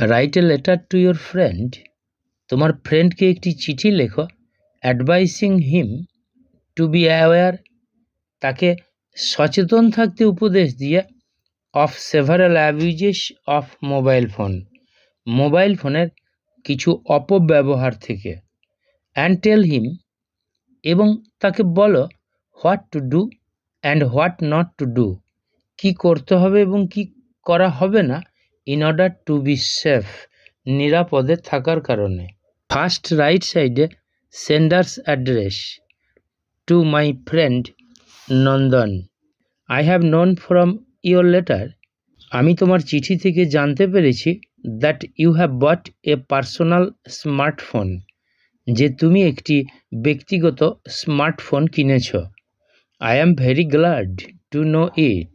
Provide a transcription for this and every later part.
Write a letter to your friend, তোমার ফ্রেন্ডকে একটি চিঠি লেখো, advising him to be aware, তাকে সচেতন থাকতে উপদেশ দিয়ে, of several abuses of mobile phone, mobile ফোনের কিছু অপব্যবহার থেকে, অ্যান্ড টেল হিম, এবং তাকে বলো, what to do and what not to do, কী করতে হবে এবং কী করা হবে না, in order to be safe, নিরাপদে থাকার কারণে। ফার্স্ট রাইট সাইডে sender's address, to my friend Nandan, I have known from your letter, আমি তোমার চিঠি থেকে জানতে পেরেছি, that you have bought a personal smartphone, যে তুমি একটি ব্যক্তিগত স্মার্টফোন কিনেছ। I am very glad to know it,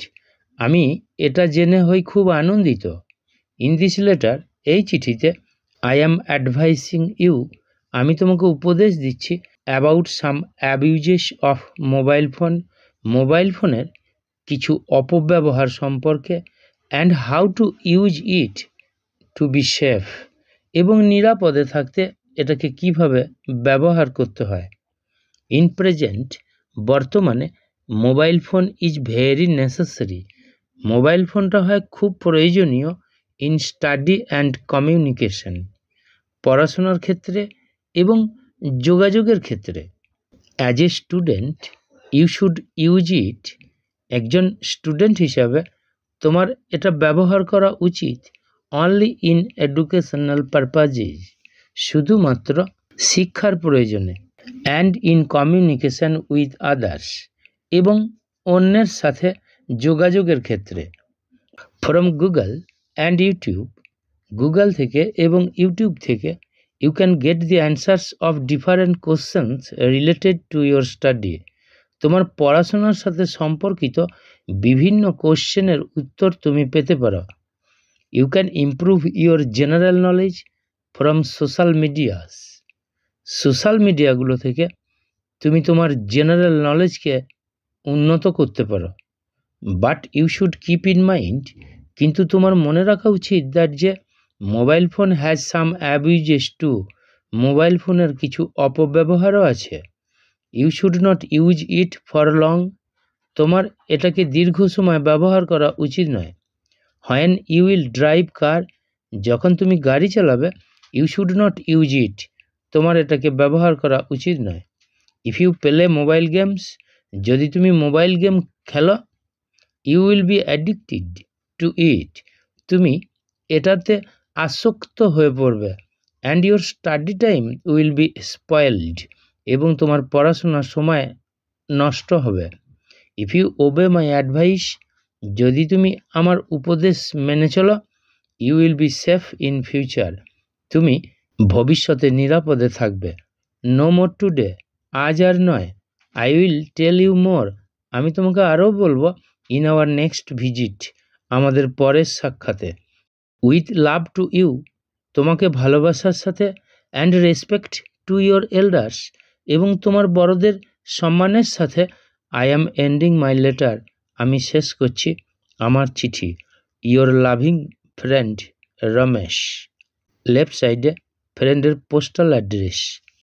আমি এটা জেনে হই খুব আনন্দিত। ইন দিস লেটার, এই চিঠিতে, আই অ্যাম অ্যাডভাইসিং ইউ, আমি তোমাকে উপদেশ দিচ্ছি, about some abuses of mobile phone, mobile ফোনের কিছু অপব্যবহার সম্পর্কে, and how to use it to be safe, এবং নিরাপদে থাকতে এটাকে কিভাবে ব্যবহার করতে হয়। ইন প্রেজেন্ট, বর্তমানে, mobile phone is very necessary, mobile ফোনটা হয় খুব প্রয়োজনীয়, ইন স্টাডি অ্যান্ড কমিউনিকেশন, পড়াশোনার ক্ষেত্রে এবং যোগাযোগের ক্ষেত্রে। As a student you should use it, একজন স্টুডেন্ট হিসাবে তোমার এটা ব্যবহার করা উচিত, অনলি ইন এডুকেশনাল পারপাজেস, শুধুমাত্র শিক্ষার প্রয়োজনে, and in communication with others, এবং অন্যের সাথে যোগাযোগের ক্ষেত্রে। From Google and YouTube, Google থেকে এবং ইউটিউব থেকে, you can get the answers of different questions related to your study, তোমার পড়াশোনার সাথে সম্পর্কিত বিভিন্ন কোশ্চেনের উত্তর তুমি পেতে পারো। You can improve your general knowledge from social medias, social মিডিয়াগুলো থেকে তুমি তোমার জেনারেল নলেজকে উন্নত করতে পারো। But you should keep in mind, কিন্তু তোমার মনে রাখা উচিত, দ্যাট যে mobile phone has some abuses too, mobile ফোনের কিছু অপব্যবহারও আছে। You should not use it for long, তোমার এটাকে দীর্ঘ সময় ব্যবহার করা উচিত নয়। When you will drive car, যখন তুমি গাড়ি চালাবে, you should not use it, তোমার এটাকে ব্যবহার করা উচিত নয়। If you play mobile games, যদি তুমি মোবাইল গেম খেলো, you will be addicted to it, তুমি এটাতে আসক্ত হয়ে পড়বে। And your study time will be spoiled, এবং তোমার পড়াশোনার সময় নষ্ট হবে। If you obey my advice, যদি তুমি আমার উপদেশ মেনে চলো, you will be safe in future, তুমি ভবিষ্যতে নিরাপদে থাকবে। নো মোর টুডে, আজ আর নয়, I will tell you more, আমি তোমাকে আরও বলবো, ইন আওয়ার নেক্সট ভিজিট, আমাদের পরের সাক্ষাতে। উইথ লাভ টু ইউ, তোমাকে ভালোবাসার সাথে, and respect to your elders, এবং তোমার বড়দের সম্মানের সাথে, I am ending my letter, আমি শেষ করছি আমার চিঠি। Your loving friend Ramesh. Left সাইডে ফ্রেন্ডের পোস্টাল অ্যাড্রেস।